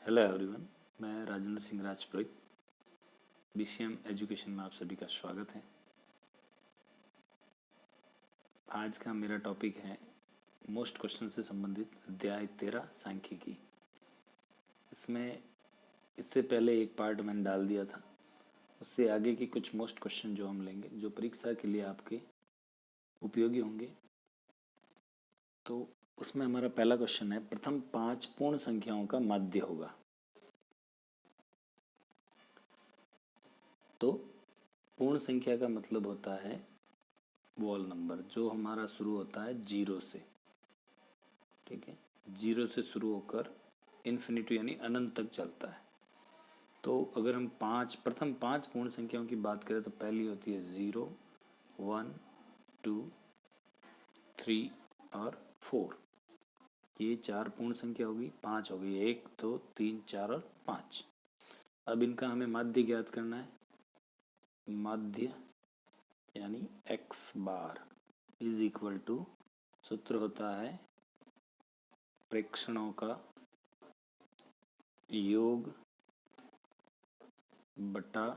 Hello everyone, मैं Rajendra Singh Rajpurohit. BCM education में आप सभी का स्वागत है। आज का मेरा टॉपिक है मोस्ट क्वेश्चन से संबंधित अध्याय 13 सांख्यिकी। इससे पहले एक पार्ट मैंने डाल दिया था, उससे आगे की कुछ मोस्ट क्वेश्चन जो हम लेंगे, जो परीक्षा के लिए आपके उपयोगी होंगे। तो उसमें हमारा पहला क्वेश्चन है, प्रथम 5 पूर्ण संख्याओं का माध्य होगा। तो पूर्ण संख्या का मतलब होता है वॉल नंबर, जो हमारा शुरू होता है 0 से। ठीक है, 0 से शुरू होकर इन्फिनिटी यानी अनंत तक चलता है। तो अगर हम प्रथम 5 पूर्ण संख्याओं की बात करें तो पहली होती है 0, 1, 2, 3 और 4। ये 4 पूर्ण संख्या होगी। 5 हो गई, 1, 2, 3, 4 और 5। अब इनका हमें माध्य ज्ञात करना है। माध्य यानी x bar is equal to, सूत्र होता है प्रेक्षणों का योग बटा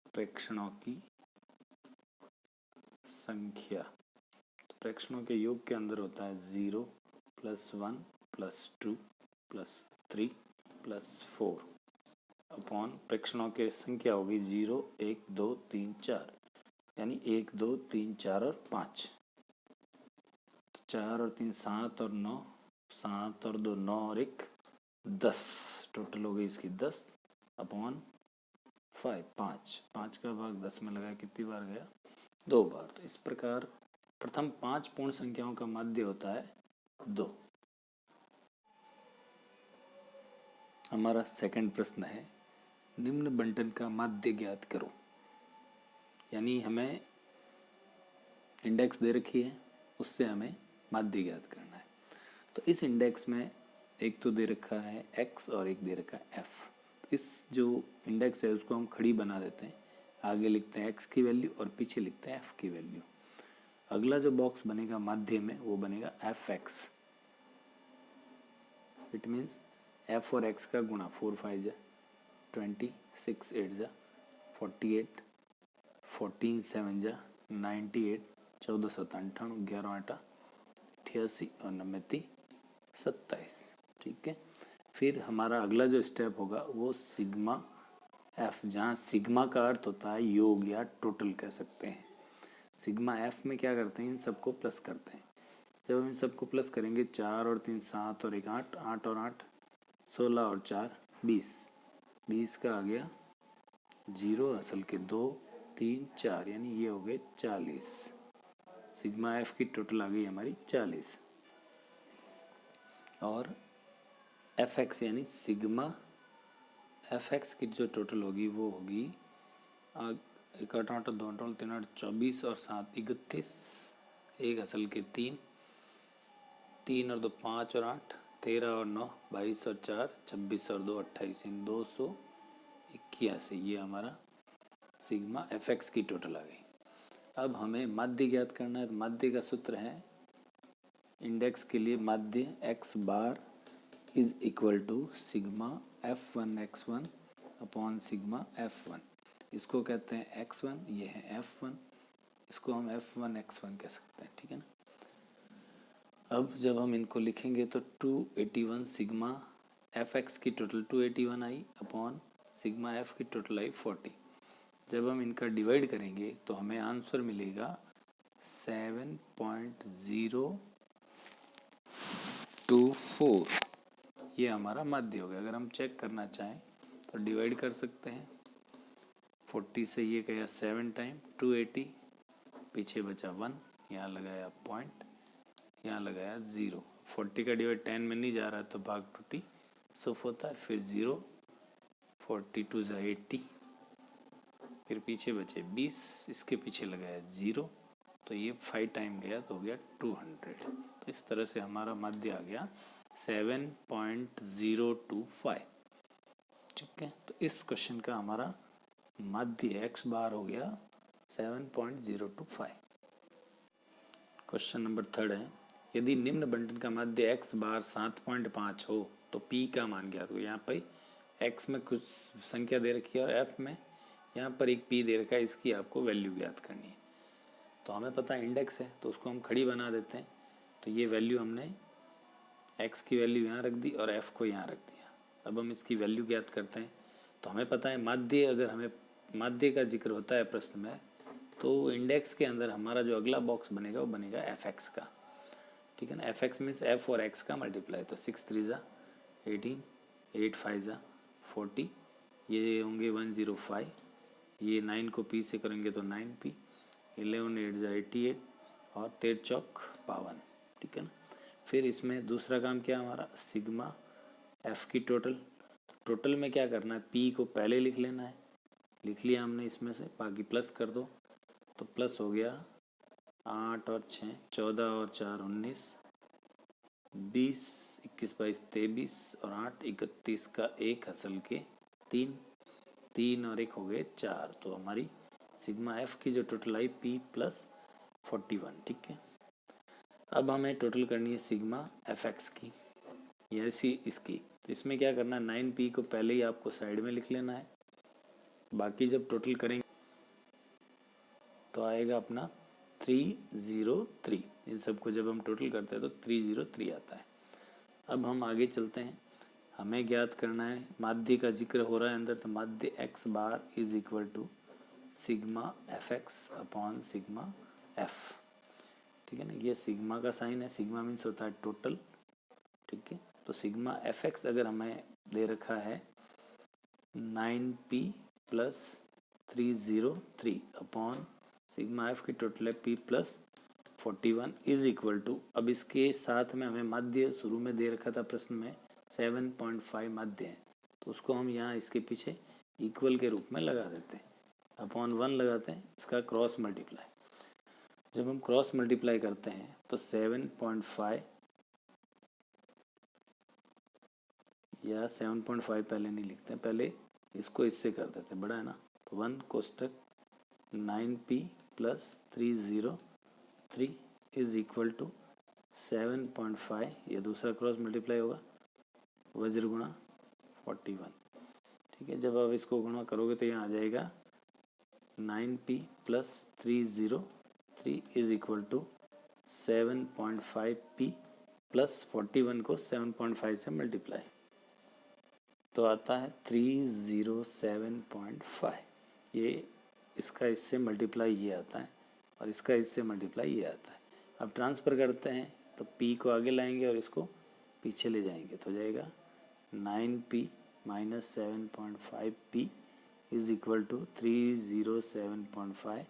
प्रेक्षणों की संख्या। तो प्रेक्षणों के योग के अंदर होता है 0 + 1 + 2 + 3 + 4 अपॉन प्रेक्षणों की संख्या होगी 0, 1, 2, 3, 4 यानी 1, 2, 3, 4 और 5। 4 और 3 7 और 9, 7 और 2 9 और 1 10, टोटल हो गई इसकी 10 अपॉन 5। 5 का भाग 10 में लगा, कितनी बार गया? 2 बार। तो इस प्रकार प्रथम 5 पूर्ण संख्याओं का माध्य होता है 2। हमारा सेकंड प्रश्न है, निम्न बंटन का माध्य ज्ञात करो। यानी हमें इंडेक्स दे रखी है, उससे हमें माध्य ज्ञात करना है। तो इस इंडेक्स में एक तो दे रखा है x और एक दे रखा है f। तो इस जो इंडेक्स है उसको हम खड़ी बना देते हैं। आगे लिखते हैं x की वैल्यू और पीछे लिखते हैं f की वैल्यू। अगला जो बॉक्स बनेगा माध्य में वो बनेगा fx। इट मीन्स f और x का गुणा 4 5 जा 20, 6 8 जा 48, 14 7 जा 98, 14 7 98, 11 8 88 और 99 27। ठीक है, फिर हमारा अगला जो स्टेप होगा वो सिग्मा एफ, जहाँ सिग्मा का अर्थ होता है योग या टोटल कह सकते हैं। सिग्मा एफ में क्या करते हैं, इन सबको प्लस करते हैं। जब हम इन सबको प्लस करेंगे 4 और 3 7 और 1 8, 8 और 8 16 और 4 20, 20 का आ गया 0, असल के 2 3 4 यानी ये हो गए 40। सिग्मा एफ की टोटल आ गई हमारी 40। और एफ एक्स यानी सिग्मा एफ एक्स की जो टोटल होगी वो होगी 1 8 8 2 8 3 8 24 और 7 31, 1 असल के 3, 3 और 2 5 और 8 13 और 9 22 और 4 26 और 2 28 इन 281। ये हमारा सिग्मा एफ एक्स की टोटल आ गई। अब हमें माध्य ज्ञात करना है। तो माध्य का सूत्र है, इंडेक्स के लिए माध्य x bar is equal to sigma f1 x1 upon sigma f1। इसको कहते हैं x1, ये है f1, इसको हम f1 x1 कह सकते हैं। ठीक है ना। अब जब हम इनको लिखेंगे तो 281 सिग्मा fx की टोटल 281 आई अपॉन सिग्मा f की टोटल आई 40। जब हम इनका डिवाइड करेंगे तो हमें आंसर मिलेगा 7.024। ये हमारा माध्य हो गया। अगर हम चेक करना चाहें तो डिवाइड कर सकते हैं। 40 से ये गया 7 टाइम 280, पीछे बचा 1, यहाँ लगाया पॉइंट, यहाँ लगाया 0। 40 का डिवाइड 10 में नहीं जा रहा तो भाग टूटी सफ होता है, फिर 0, 42 जा 80, फिर पीछे बचे 20, इसके पीछे लगाया 0, तो ये 5 टाइम गया तो हो गया 200। तो इस तरह से हमारा माध्य आ गया 7.025। ठीक है, तो इस क्वेश्चन का हमारा माध्य x बार हो गया 7.025। क्वेश्चन नंबर 3 है, यदि निम्न बंटन का माध्य x बार 7.5 हो तो p का मान ज्ञात हो। यहाँ पर x में कुछ संख्या दे रखी है और f में यहाँ पर एक p दे रखा है, इसकी आपको वैल्यू ज्ञात करनी है। तो हमें पता है इंडेक्स है तो उसको हम खड़ी बना देते हैं। तो ये वैल्यू हमने x की वैल्यू यहाँ रख दी और f को यहाँ रख दिया। अब हम इसकी वैल्यू ज्ञात करते हैं। तो हमें पता है माध्य, अगर हमें माध्य का जिक्र होता है प्रश्न में तो इंडेक्स के अंदर हमारा जो अगला बॉक्स बनेगा वो बनेगा fx का, ठीक है ना। fx मीन्स f और x का मल्टीप्लाई। तो 6 3 ज़ा 18, 8 5 ज़ा 40, ये होंगे 105, ये 9 को p से करेंगे तो 9p, 11 8 ज़ा 88 और 13 चौक 52, ठीक है ना। फिर इसमें दूसरा काम क्या हमारा, सिग्मा f की टोटल में क्या करना है, p को पहले लिख लेना है, लिख लिया हमने इसमें से, बाकी प्लस कर दो तो प्लस हो गया 8 और 6 14 और 4 19, 20 21 22 23 और 8 31 का 1 असल के 3 3 और 1 हो गए 4। तो हमारी सिग्मा एफ की जो टोटल आई p प्लस 41, ठीक है। अब हमें टोटल करनी है सिग्मा एफ एक्स की, या इसकी। तो इसमें क्या करना है, 9p को पहले ही आपको साइड में लिख लेना है, बाकी जब टोटल करेंगे तो आएगा अपना 303। इन सबको जब हम टोटल करते हैं तो 303 आता है। अब हम आगे चलते हैं, हमें ज्ञात करना है, माध्य का जिक्र हो रहा है अंदर, तो माध्य x bar is equal to sigma f x upon sigma f, ठीक है ना। ये सिग्मा का साइन है, सिग्मा मीन्स होता है टोटल, ठीक है। तो सिग्मा एफ एक्स अगर हमें दे रखा है 9p plus 303 upon sigma f की टोटल है p plus 41 is equal to, अब इसके साथ में हमें माध्य शुरू में दे रखा था प्रश्न में 7.5 माध्य है, तो उसको हम यहाँ इसके पीछे इक्वल के रूप में लगा देते हैं, अपॉन 1 लगाते हैं, इसका क्रॉस मल्टीप्लाई। जब हम क्रॉस मल्टीप्लाई करते हैं तो 7.5 या 7.5 पहले नहीं लिखते हैं, पहले इसको इससे कर देते हैं, बड़ा है ना। तो 1 कोष्टक 9p plus 303 is equal to 7.5, ये दूसरा क्रॉस मल्टीप्लाई होगा, वज्र गुणा 41, ठीक है। जब आप इसको गुणा करोगे तो यहाँ आ जाएगा 9p plus 303 is equal to 7.5p plus 41 को 7.5 से मल्टीप्लाई, तो आता है 307.5। ये इसका इससे मल्टीप्लाई ये आता है और इसका इससे मल्टीप्लाई ये आता है। अब ट्रांसफ़र करते हैं तो p को आगे लाएंगे और इसको पीछे ले जाएंगे, तो हो जाएगा 9p minus 7.5p is equal to 307.5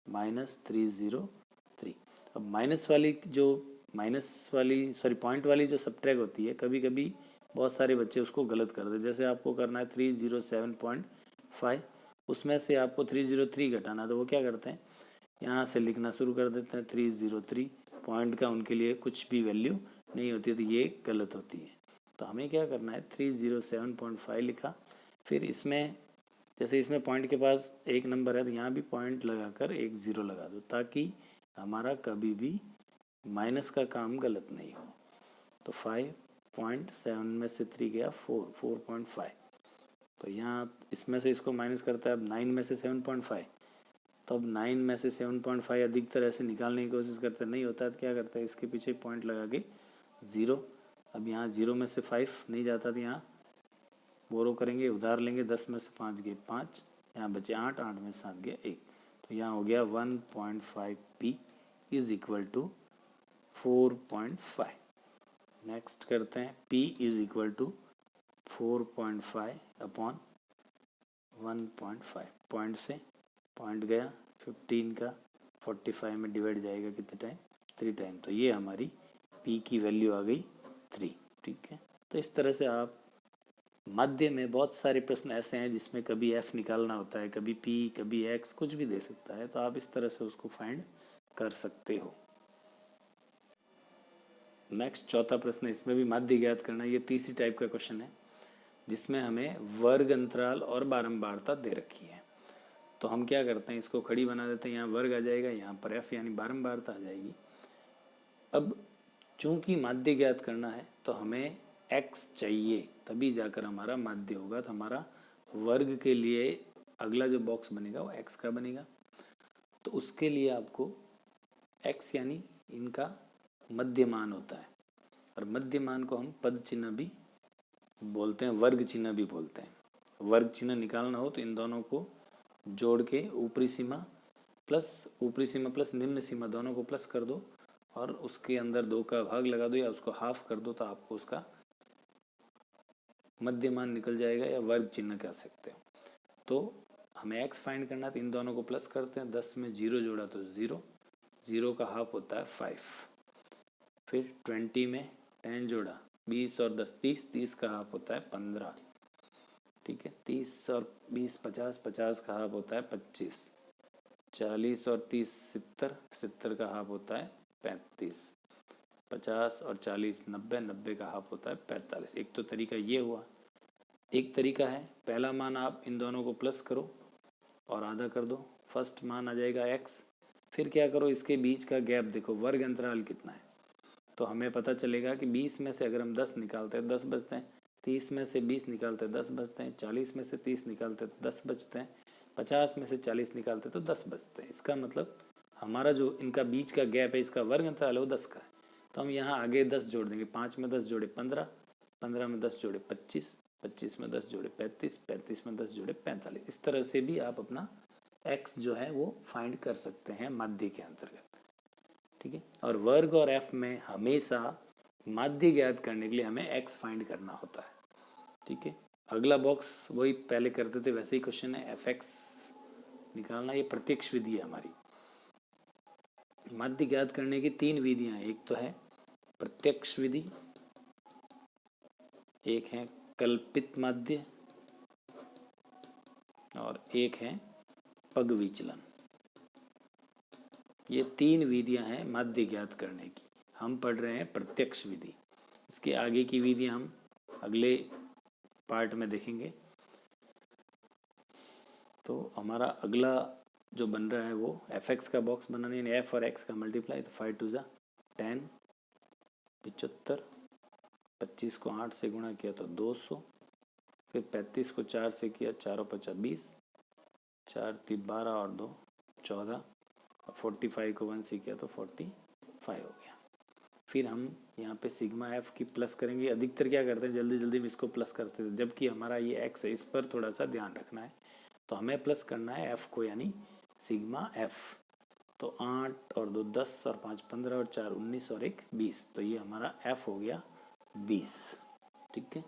minus 303। अब पॉइंट वाली जो सब्ट्रैक्ट होती है, कभी कभी बहुत सारे बच्चे उसको गलत कर दे। जैसे आपको करना है 307.5, उसमें से आपको 303 घटाना, तो वो क्या करते हैं, यहाँ से लिखना शुरू कर देते हैं 303, पॉइंट का उनके लिए कुछ भी वैल्यू नहीं होती है, तो ये गलत होती है। तो हमें क्या करना है, 307.5 लिखा, फिर इसमें जैसे इसमें पॉइंट के पास एक नंबर है तो यहाँ भी पॉइंट लगाकर एक ज़ीरो लगा दो, ताकि हमारा कभी भी माइनस का काम गलत नहीं हो। तो 5.7 में से 3 गया 4.5, तो यहाँ इसमें से इसको माइनस करता है, अब 9 में से 7.5, तो अब 9 में से 7.5 अधिकतर ऐसे निकालने की कोशिश करते नहीं होता है, तो क्या करता है, इसके पीछे पॉइंट लगा के 0। अब यहाँ 0 में से 5 नहीं जाता, तो यहाँ बोरो करेंगे, उधार लेंगे, 10 में से 5 गए 5, यहाँ बचे 8, 8 में से 7 गया 1, तो यहाँ हो गया 1.5p is equal to 4.5। Next करते हैं, p is equal to 4.5 upon 1.5, point से पॉइंट गया, 15 का 45 में डिवाइड जाएगा कितने टाइम, 3 टाइम, तो ये हमारी p की वैल्यू आ गई 3, ठीक है। तो इस तरह से आप माध्य में बहुत सारे प्रश्न ऐसे हैं जिसमें कभी f निकालना होता है, कभी p, कभी x, कुछ भी दे सकता है, तो आप इस तरह से उसको फाइंड कर सकते हो। नेक्स्ट चौथा प्रश्न, इसमें भी माध्य ज्ञात करना है। ये तीसरी टाइप का क्वेश्चन है जिसमें हमें वर्ग अंतराल और बारंबारता दे रखी है। तो हम क्या करते हैं, इसको खड़ी बना देते हैं, यहाँ वर्ग आ जाएगा, यहाँ पर f यानी बारंबारता आ जाएगी। अब चूंकि माध्य ज्ञात करना है तो हमें x चाहिए, तभी जाकर हमारा माध्य होगा। तो हमारा वर्ग के लिए अगला जो बॉक्स बनेगा वो x का बनेगा। तो उसके लिए आपको x यानी इनका मध्यमान होता है, और मध्यमान को हम पद चिन्ह भी बोलते हैं, वर्ग चिन्ह भी बोलते हैं। वर्ग चिन्ह निकालना हो तो इन दोनों को जोड़ के ऊपरी सीमा प्लस निम्न सीमा दोनों को प्लस कर दो और उसके अंदर 2 का भाग लगा दो या उसको हाफ कर दो, तो आपको उसका मध्यमान निकल जाएगा या वर्ग चिन्ह कह सकते हो। तो हमें x फाइंड करना है तो इन दोनों को प्लस करते हैं। 10 में 0 जोड़ा तो 0, 0 का हाफ होता है 5। फिर 20 में 10 जोड़ा 20 और 10 30, 30 का हाफ होता है 15। ठीक है, 30 और 20 50, 50 का हाफ होता है 25। 40 और 30 70, 70 का हाफ होता है 35। 50 और 40 90, 90 का हाफ होता है 45। एक तो तरीका ये हुआ। एक तरीका है, पहला मान आप इन दोनों को प्लस करो और आधा कर दो, फर्स्ट मान आ जाएगा x। फिर क्या करो, इसके बीच का गैप देखो, वर्ग अंतराल कितना है, तो हमें पता चलेगा कि 20 में से अगर हम 10 निकालते हैं 10 बचते हैं, 30 में से 20 निकालते हैं 10 बचते हैं, 40 में से 30 निकालते हैं तो 10 बचते हैं, 50 में से 40 निकालते हैं तो 10 बचते हैं। इसका मतलब हमारा जो इनका बीच का गैप है, इसका वर्ग अंतराल है वो 10 का है। तो हम यहाँ आगे 10 जोड़ देंगे। 5 में 10 जोड़े 15, 15 में 10 जोड़े 25, 25 में 10 जोड़े 35, 35 में 10 जोड़े 45। इस तरह से भी आप अपना x जो है वो फाइंड कर सकते हैं माध्य के अंतर्गत। ठीक है, और वर्ग और f में हमेशा माध्य ज्ञात करने के लिए हमें x फाइंड करना होता है। ठीक है, अगला बॉक्स वही पहले करते थे वैसे ही क्वेश्चन है, fx निकालना। ये प्रत्यक्ष विधि है हमारी। माध्य ज्ञात करने की 3 विधियां हैं। एक तो है प्रत्यक्ष विधि, एक है कल्पित माध्य और एक है पग विचलन। ये 3 विधियां हैं माध्य ज्ञात करने की। हम पढ़ रहे हैं प्रत्यक्ष विधि। इसके आगे की विधियां हम अगले पार्ट में देखेंगे। तो हमारा अगला जो बन रहा है वो fx का बॉक्स बनाना है, f और x का मल्टीप्लाई। तो 5 2 10, 75, 25 को 8 से गुणा किया तो 200, फिर 35 को 4 से किया, 4 और 50 20, 4 3 12 और 2 14, 45 को 1 से किया तो 45 हो गया। फिर हम यहाँ पे सिग्मा एफ की प्लस करेंगे। अधिकतर क्या करते हैं, जल्दी जल्दी में इसको प्लस करते थे, जबकि हमारा ये एक्स है, इस पर थोड़ा सा ध्यान रखना है। तो हमें प्लस करना है एफ को, यानी सिग्मा एफ। तो 8 और 2 10 और 5 15 और 4 19 और 1 20। तो ये हमारा एफ हो गया 20। ठीक है,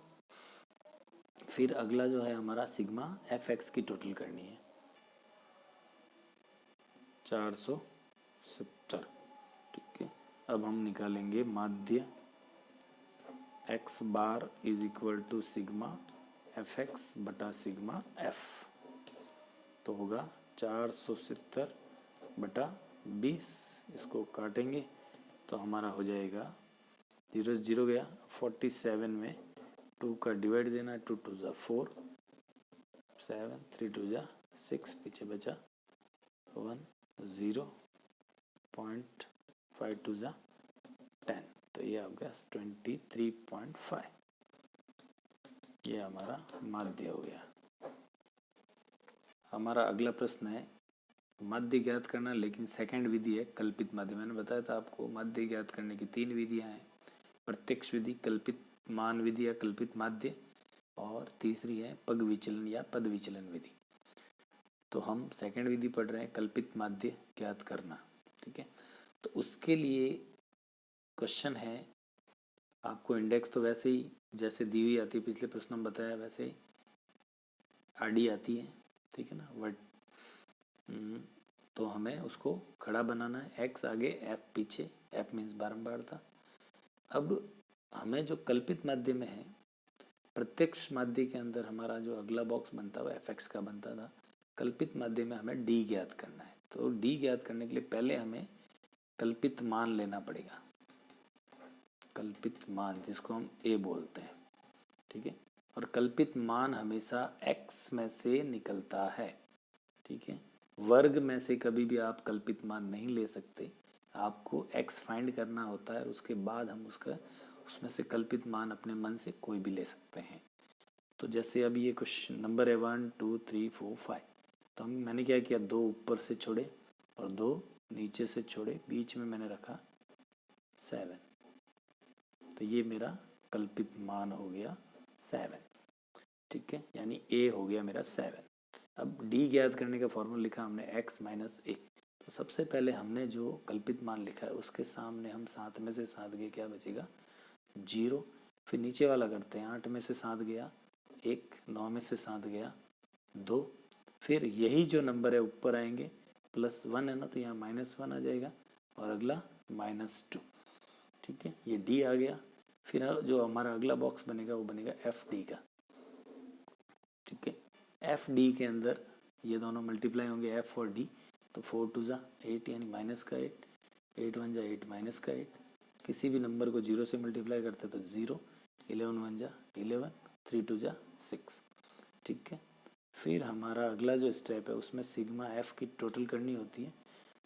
फिर अगला जो है हमारा सिग्मा एफ एक्स की टोटल करनी है 470। ठीक है, अब हम निकालेंगे माध्य x bar is equal to sigma f x बटा सिग्मा एफ। तो होगा 470 बटा 20। इसको काटेंगे तो हमारा हो जाएगा 0 0 गया। 47 में 2 का डिवाइड देना है, 2 2 ज़ा 4, 7 3 2 ज़ा 6, पीछे बचा 1 0, 0.5 2 ज़ा 10। तो ये आ गया 23.5। ये हमारा माध्य हो गया। हमारा अगला प्रश्न है माध्य ज्ञात करना, लेकिन सेकंड विधि है कल्पित माध्य। मैंने बताया था आपको माध्य ज्ञात करने की 3 विधियां हैं, प्रत्यक्ष विधि, कल्पित मान विधि या कल्पित माध्य, और तीसरी है पग विचलन या पद विचलन विधि। तो हम सेकंड विधि पढ़ रहे हैं, कल्पित माध्य ज्ञात करना। ठीक है, तो उसके लिए क्वेश्चन है, आपको इंडेक्स तो वैसे ही जैसे दी हुई आती है, पिछले प्रश्न में बताया वैसे ही आडी आती है। ठीक है ना, वर्ड। तो हमें उसको खड़ा बनाना है, x आगे f पीछे, f मीन्स बारंबारता। अब हमें जो कल्पित माध्य में है, प्रत्यक्ष माध्य के अंदर हमारा जो अगला बॉक्स बनता है fx का बनता था, कल्पित माध्य में हमें d ज्ञात करना है। तो d ज्ञात करने के लिए पहले हमें कल्पित मान लेना पड़ेगा, कल्पित मान जिसको हम a बोलते हैं। ठीक है, और कल्पित मान हमेशा x में से निकलता है। ठीक है, वर्ग में से कभी भी आप कल्पित मान नहीं ले सकते, आपको x फाइंड करना होता है और उसके बाद हम उसमें से कल्पित मान अपने मन से कोई भी ले सकते हैं। तो जैसे अभी ये कुछ नंबर है 1 2 3 4 5, तो मैंने क्या किया, 2 ऊपर से छोड़े और 2 नीचे से छोड़े, बीच में मैंने रखा 7। तो ये मेरा कल्पित मान हो गया 7, ठीक है, यानी a हो गया मेरा 7। अब d ज्ञात करने का फॉर्मूला लिखा हमने x माइनस a। तो सबसे पहले हमने जो कल्पित मान लिखा है उसके सामने हम 7 में से 7 गए, क्या बचेगा 0। फिर नीचे वाला करते हैं, 8 में से 7 गया 1, 9 में से 7 गया 2। फिर यही जो नंबर है ऊपर आएंगे, +1 है ना, तो यहाँ -1 आ जाएगा और अगला -2, ठीक है, ये d आ गया। फिर जो हमारा अगला बॉक्स बनेगा वो बनेगा FD का, ठीक है। FD के अंदर ये दोनों मल्टीप्लाई होंगे F और D, तो 4 2 जा 8 यानी माइनस का 8, 8 1 जा 8 माइनस का 8। किसी भी नंबर को 0 से मल्टीप्लाई करते तो 0, 11 1 जा 11, 3 2 जा 6, ठीक है। फिर हमारा अगला जो स्टेप है उसमें सिग्मा F की टोटल करनी होती है।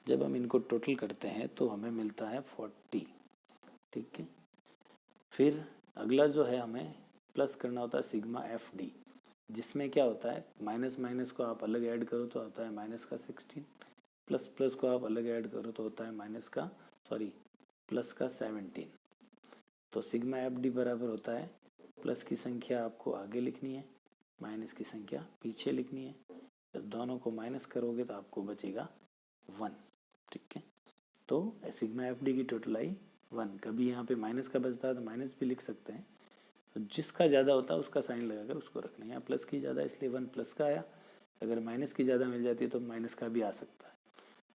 जब हम इनको टोटल करते हैं तो हमें मिलता है 40, ठीक है। फिर अगला जो है हमें प्लस करना होता है सिग्मा FD, जिसमें क्या होता है, माइनस माइनस को आप अलग ऐड करो तो होता है माइनस का 16, प्लस प्लस को आप अलग ऐड करो तो होता है प्लस का 17। तो सिग्मा FD बराबर होता है, प्लस की संख्या आपको आगे लिखनी है, माइनस की संख्या पीछे लिखनी है। जब दोनों को माइनस करोगे तो आपको बचेगा 1, ठीक है। तो सिग्मा FD की टोटल आई 1। कभी यहाँ पे माइनस का बचता है तो माइनस भी लिख सकते हैं, तो जिसका ज़्यादा होता है उसका साइन लगाकर उसको रखना है। यहाँ प्लस की ज़्यादा इसलिए 1 प्लस का आया, अगर माइनस की ज़्यादा मिल जाती है तो माइनस का भी आ सकता है,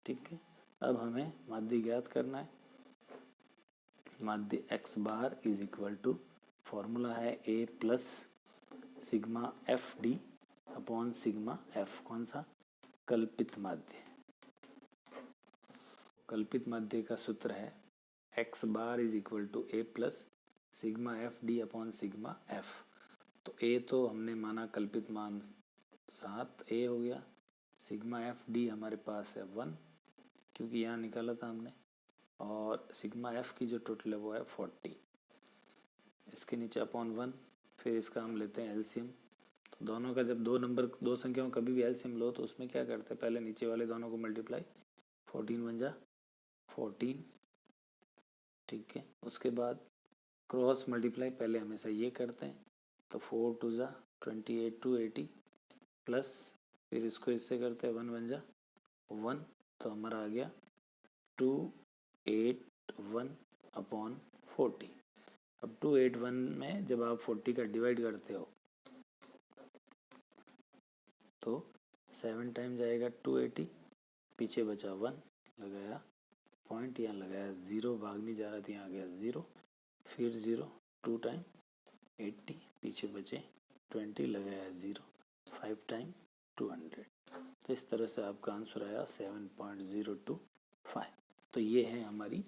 ठीक है। अब हमें माध्य ज्ञात करना है। माध्य x bar is equal to, formula है a plus sigma FD upon sigma F, कौन सा, कल्पित माध्य। कल्पित माध्य का सूत्र है x bar is equal to a plus sigma FD upon sigma F। तो a तो हमने माना कल्पित मान 7a हो गया, सिग्मा FD हमारे पास है 1 क्योंकि यहाँ निकाला था हमने, और सिग्मा F की जो टोटल है वो है 40, इसके नीचे अपॉन 1। फिर इसका हम लेते हैं एलसीएम। तो दोनों का जब दो संख्याओं कभी भी एलसीएम लो तो उसमें क्या करते हैं, पहले नीचे वाले दोनों को मल्टीप्लाई, 14 1 जा 14, ठीक है। उसके बाद क्रॉस मल्टीप्लाई पहले हमेशा ये करते हैं, तो 4 2 जा 28 2 80, प्लस फिर इसको इससे करते हैं 1 1 जा 1, तो हमारा आ गया 281 अपॉन 40। अब 281 में जब आप 40 का डिवाइड करते हो तो 7 टाइम्स आएगा 280, पीछे बचा 1, लगाया पॉइंट, यहाँ लगाया 0, भाग नहीं जा रहा था, यहाँ आ गया 0, फिर 0, 2 टाइम 80, पीछे बचे 20, लगाया 0, 5 टाइम 200। तो इस तरह से आपका आंसर आया 7.025। तो ये है हमारी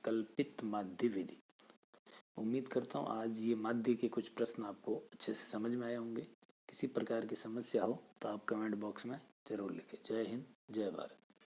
कल्पित माध्य विधि। उम्मीद करता हूँ आज ये माध्य के कुछ प्रश्न आपको अच्छे से समझ में आए होंगे। किसी प्रकार की समस्या हो तो आप कमेंट बॉक्स में ज़रूर लिखें। जय हिंद, जय भारत।